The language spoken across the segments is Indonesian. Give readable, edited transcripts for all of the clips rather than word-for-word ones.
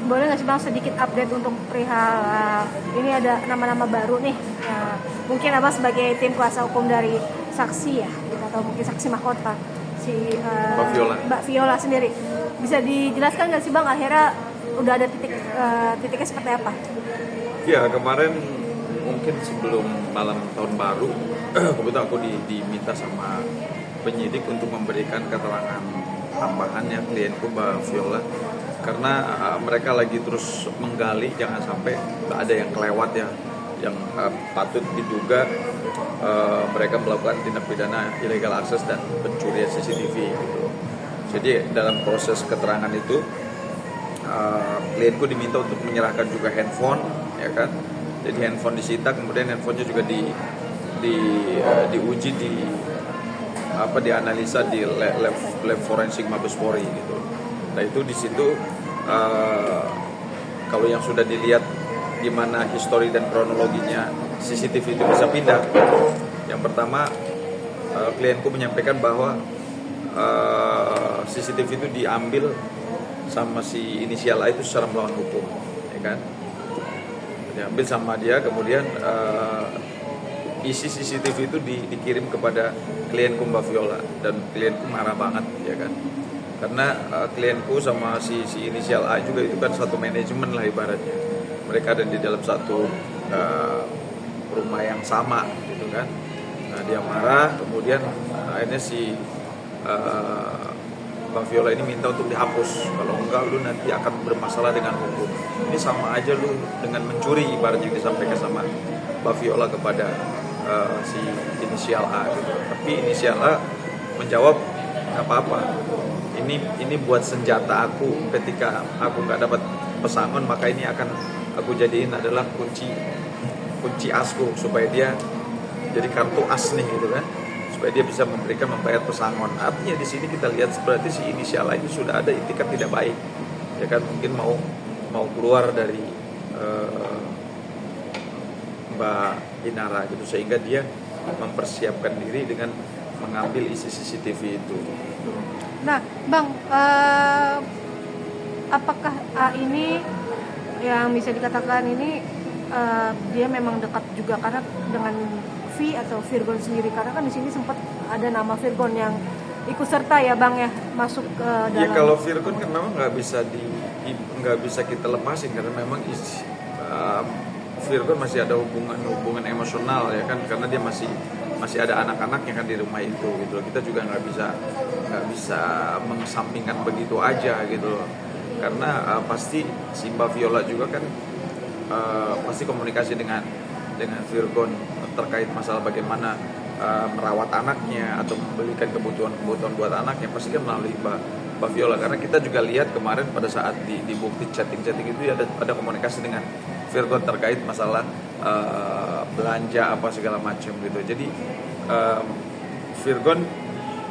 boleh nggak sih Bang sedikit update untuk perihal ini ada nama-nama baru nih. Mungkin Abang sebagai tim kuasa hukum dari saksi ya, gitu, atau mungkin saksi mahkota si Mbak Viola sendiri. Bisa dijelaskan nggak sih Bang akhirnya udah ada titiknya seperti apa? Ya, kemarin mungkin sebelum malam tahun baru kebetulan aku diminta sama penyidik untuk memberikan keterangan tambahannya klienku Mbak Viola, karena mereka lagi terus menggali jangan sampai ada yang kelewat ya, yang patut diduga mereka melakukan tindak pidana illegal access dan pencurian CCTV gitu. Jadi dalam proses keterangan itu klienku diminta untuk menyerahkan juga handphone, ya kan. Jadi handphone disita, kemudian handphonenya juga diuji dianalisa di lab forensik Mabes Polri gitu. Nah itu di situ kalau yang sudah dilihat gimana histori dan kronologinya CCTV itu bisa pindah. Yang pertama klienku menyampaikan bahwa CCTV itu diambil sama si inisial A itu secara melawan hukum, ya kan? Diambil sama dia, kemudian isi CCTV itu dikirim kepada klienku Mbak Viola, dan klienku marah banget, ya kan? Karena klienku sama si inisial A juga itu kan satu manajemen lah ibaratnya. Mereka ada di dalam satu rumah yang sama, gitu kan? Nah dia marah, kemudian akhirnya si Mbak Viola ini minta untuk dihapus. Kalau enggak lu nanti akan bermasalah dengan hukum. Ini sama aja lu dengan mencuri ibaratnya yang disampaikan sama Mbak Viola kepada si inisial A gitu. Tapi inisial A menjawab nggak apa-apa. Ini buat senjata aku ketika aku nggak dapat pesangon, maka ini akan aku jadiin adalah kunci asku supaya dia jadi kartu as nih gitu kan, supaya dia bisa membayar pesangon. Artinya di sini kita lihat berarti si inisial A ini sudah ada itikat tidak baik, ya kan, mungkin mau keluar dari Mbak Inara gitu, sehingga dia mempersiapkan diri dengan mengambil isi CCTV itu. Nah, Bang, apakah A ini yang bisa dikatakan ini dia memang dekat juga karena dengan V atau Virgon sendiri, karena kan di sini sempat ada nama Virgon yang ikut serta ya Bang ya masuk ke dalam. Ya kalau Virgon kan memang nggak bisa kita lepasin karena memang Virgon masih ada hubungan emosional ya kan, karena dia masih ada anak-anaknya kan di rumah itu gitu. Kita juga nggak bisa mengesampingkan begitu aja gitu, karena pasti si Mbak Viola juga kan pasti komunikasi dengan Virgon terkait masalah bagaimana merawat anaknya atau membelikan kebutuhan buat anaknya, pasti kan melalui Mbak Viola. Karena kita juga lihat kemarin pada saat di bukti chatting itu ada komunikasi dengan Virgon terkait masalah belanja apa segala macam gitu. Jadi Virgon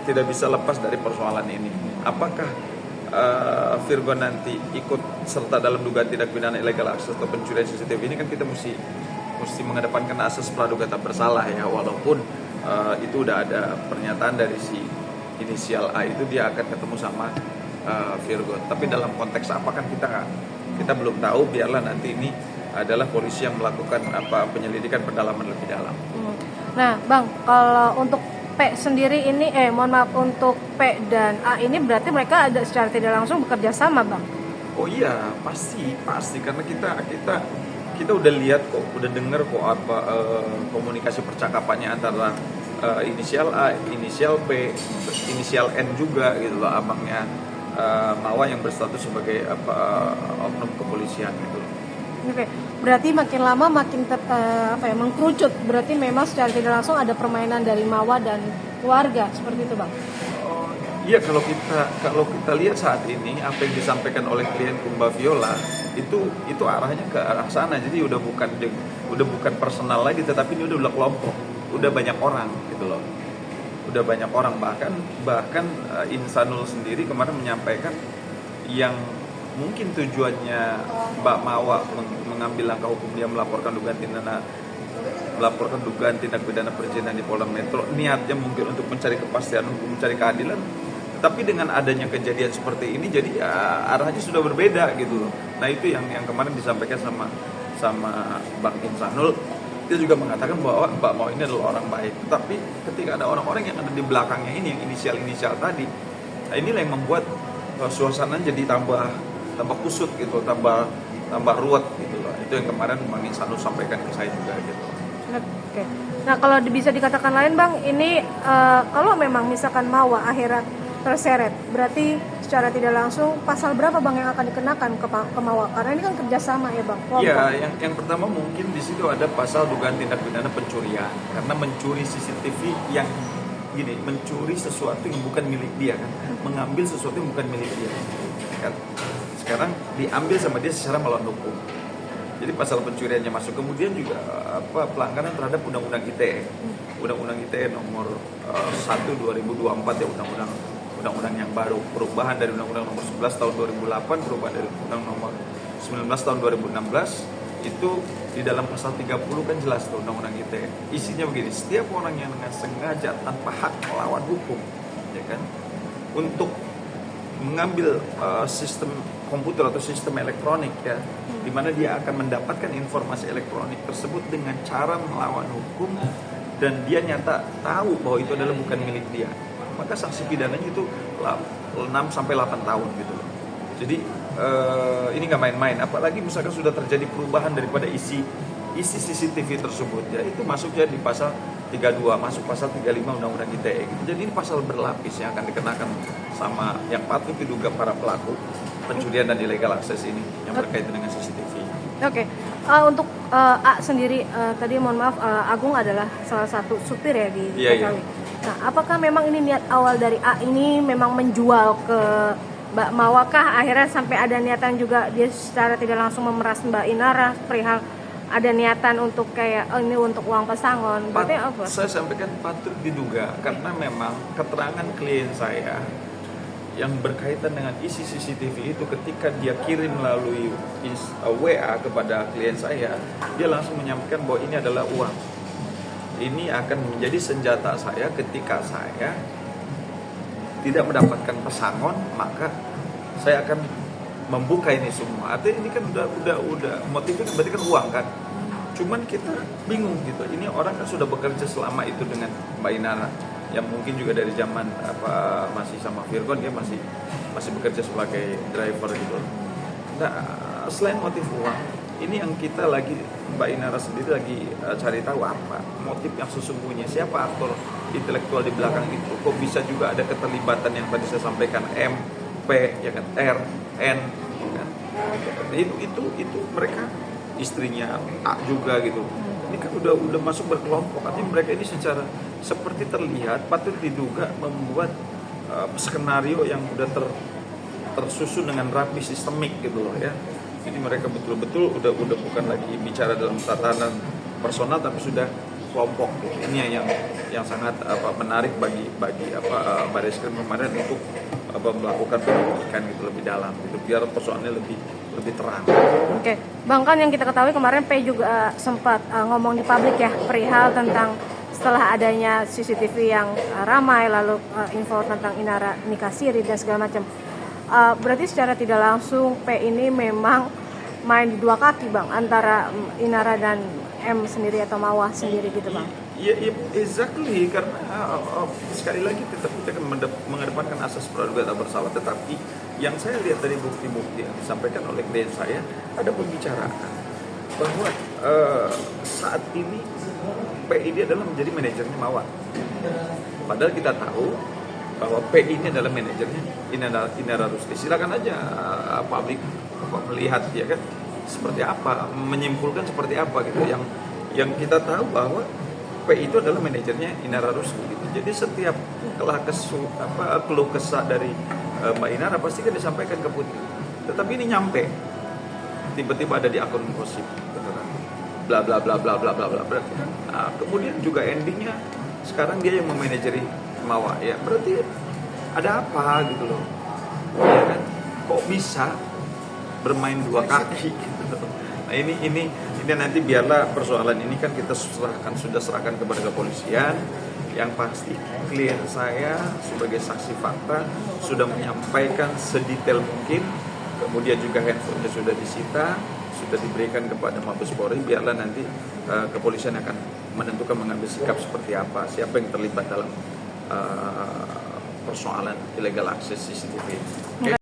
tidak bisa lepas dari persoalan ini. Apakah Virgon nanti ikut serta dalam dugaan tindak pidana illegal access atau pencurian CCTV ini, kan kita mesti mengedepankan asas praduga tak bersalah ya, walaupun itu udah ada pernyataan dari si inisial A itu dia akan ketemu sama Virgon. Tapi dalam konteks apa kan kita belum tahu. Biarlah nanti ini adalah polisi yang melakukan penyelidikan pendalaman lebih dalam. Nah, Bang, kalau untuk P sendiri ini untuk P dan A ini berarti mereka ada secara tidak langsung bekerja sama, Bang? Oh iya, pasti karena kita udah lihat kok, udah dengar kok komunikasi percakapannya antara inisial A, inisial P, inisial N juga gitu loh, abangnya Mawa yang berstatus sebagai oknum kepolisian gitu. Oke, berarti makin lama makin mengkerucut. Berarti memang secara tidak langsung ada permainan dari Mawa dan keluarga, seperti itu, Bang? Iya, kalau kita lihat saat ini apa yang disampaikan oleh klien Mbak Viola itu arahnya ke arah sana. Jadi udah bukan personal lagi, tetapi ini udah kelompok, udah banyak orang gitu loh. Udah banyak orang, bahkan Insanul sendiri kemarin menyampaikan yang mungkin tujuannya Mbak Mawa mengambil langkah hukum, dia melaporkan dugaan tindak pidana perzinahan di Polda Metro, niatnya mungkin untuk mencari kepastian hukum, mencari keadilan. Tapi dengan adanya kejadian seperti ini, jadi arahnya sudah berbeda gitu. Nah itu yang kemarin disampaikan sama Bang Insanul. Dia juga mengatakan bahwa Mbak Mao ini adalah orang baik. Tapi ketika ada orang-orang yang ada di belakangnya ini, yang inisial tadi, nah inilah yang membuat suasana jadi tambah kusut gitu, tambah ruwet gitu loh. Itu yang kemarin Bang Insanul sampaikan ke saya juga gitu. Oke. Nah kalau bisa dikatakan lain Bang, ini kalau memang misalkan Mawa akhirnya terseret, berarti secara tidak langsung pasal berapa Bang yang akan dikenakan ke Mawa? Karena ini kan kerjasama ya Bang. Iya, yang pertama mungkin di situ ada pasal dugaan tindak pidana pencurian, karena mencuri CCTV yang gini, mencuri sesuatu yang bukan milik dia kan, mengambil sesuatu yang bukan milik dia kan. Sekarang diambil sama dia secara melawan hukum. Jadi pasal pencuriannya masuk. Kemudian juga pelanggaran terhadap Undang-Undang ITE. Undang-Undang ITE nomor 1 2024 ya, undang-undang yang baru, perubahan dari Undang-Undang nomor 11 tahun 2008, perubahan dari Undang nomor 19 tahun 2016. Itu di dalam pasal 30 kan jelas tuh Undang-Undang ITE. Isinya begini, setiap orang yang dengan sengaja tanpa hak melawan hukum, ya kan, untuk mengambil sistem komputer atau sistem elektronik ya, di mana dia akan mendapatkan informasi elektronik tersebut dengan cara melawan hukum dan dia nyata tahu bahwa itu adalah bukan milik dia, maka sanksi pidananya itu 6 sampai 8 tahun gitu loh. Jadi ini nggak main-main, apalagi misalkan sudah terjadi perubahan daripada isi CCTV tersebut ya, itu masuknya di pasal 32, masuk pasal 35 Undang-Undang ITE gitu. Jadi ini pasal berlapis yang akan dikenakan sama yang patut diduga para pelaku pencurian dan illegal akses ini yang berkaitan dengan CCTV. Oke. Untuk A sendiri tadi mohon maaf, Agung adalah salah satu supir ya di TKW. Nah, apakah memang ini niat awal dari A ini memang menjual ke Mbak Mawakah, akhirnya sampai ada niatan juga dia secara tidak langsung memeras Mbak Inara perihal ada niatan untuk kayak ini untuk uang pesangon? Berarti apa? Saya sampaikan patut diduga karena memang keterangan klien saya yang berkaitan dengan isi CCTV itu ketika dia kirim melalui WA kepada klien saya, dia langsung menyampaikan bahwa ini adalah uang. Ini akan menjadi senjata saya ketika saya tidak mendapatkan pesangon, maka saya akan membuka ini semua. Artinya ini kan udah motifnya kan berarti kan uang kan. Cuman kita bingung gitu. Ini orang kan sudah bekerja selama itu dengan Mbak Inara, yang mungkin juga dari zaman masih sama Virgon, dia masih bekerja sebagai driver gitu. Nah, selain motif uang, ini yang kita lagi, Mbak Inara sendiri lagi cari tahu apa motif yang sesungguhnya, siapa aktor intelektual di belakang itu. Kok bisa juga ada keterlibatan yang tadi saya sampaikan, M, P, ya kan, R, N, ya kan. Itu mereka istrinya A juga gitu. Ini kan udah masuk berkelompok. Artinya mereka ini secara seperti terlihat patut diduga membuat skenario yang udah tersusun dengan rapi, sistemik gitu loh ya. Jadi mereka betul-betul udah bukan lagi bicara dalam tatanan personal tapi sudah kelompok gitu. Ini yang sangat menarik bagi Barreskrim kemarin untuk melakukan penyelidikan gitu lebih dalam gitu, biar persoalannya lebih terang. Oke, Bang, kan yang kita ketahui kemarin P juga sempat ngomong di publik ya perihal tentang setelah adanya CCTV yang ramai, lalu info tentang Inara nikah siri dan segala macam. Berarti secara tidak langsung P ini memang main di dua kaki Bang, antara Inara dan M sendiri atau Mawah sendiri gitu Bang. Iya, exactly, karena sekali lagi kita akan mengedepankan asas praduga tak bersalah, tetapi yang saya lihat dari bukti-bukti yang disampaikan oleh klien saya, ada pembicaraan bahwa saat ini PID adalah menjadi manajernya Mawar. Padahal kita tahu bahwa P ini adalah manajernya Inara Rusli. Silakan aja publik melihat ya kan seperti apa, menyimpulkan seperti apa gitu. Yang kita tahu bahwa P itu adalah manajernya Inara Rusli gitu. Jadi setiap keluh kesah dari Mbak Inara pasti kan disampaikan ke Putri. Tetapi ini nyampe tiba-tiba ada di akun gosip gitu kan. Bla bla bla bla bla bla bla. Nah, kemudian juga endingnya sekarang dia yang memanajeri Mawa ya. Berarti ada apa gitu loh. Ya kan? Kok bisa bermain dua kaki gitu. Nah, ini nanti biarlah persoalan ini kan kita sudah serahkan kepada kepolisian. Yang pasti klien saya sebagai saksi fakta sudah menyampaikan sedetail mungkin kemudian juga handphonenya sudah disita, sudah diberikan kepada Mabes Polri. Biarlah nanti kepolisian akan menentukan mengambil sikap seperti apa, siapa yang terlibat dalam persoalan illegal access CCTV. Oke?